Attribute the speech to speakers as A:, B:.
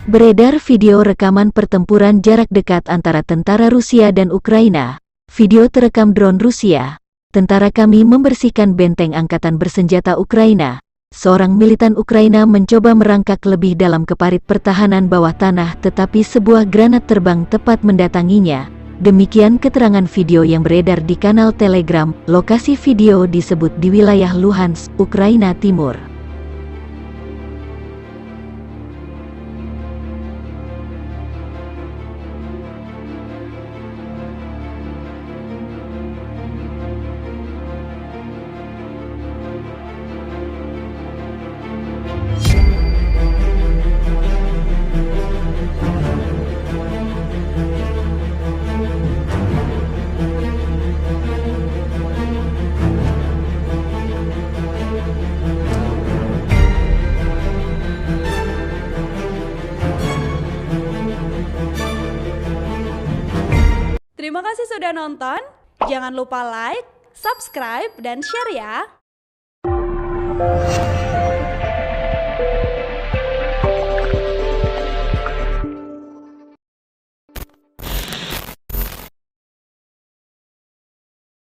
A: Beredar video rekaman pertempuran jarak dekat antara tentara Rusia dan Ukraina. Video terekam drone Rusia. Tentara kami membersihkan benteng angkatan bersenjata Ukraina. Seorang militan Ukraina mencoba merangkak lebih dalam ke parit pertahanan bawah tanah, tetapi sebuah granat terbang tepat mendatanginya. Demikian keterangan video yang beredar di kanal Telegram. Lokasi video disebut di wilayah Luhansk, Ukraina Timur.
B: Terima kasih sudah nonton. Jangan lupa like, subscribe, dan share ya.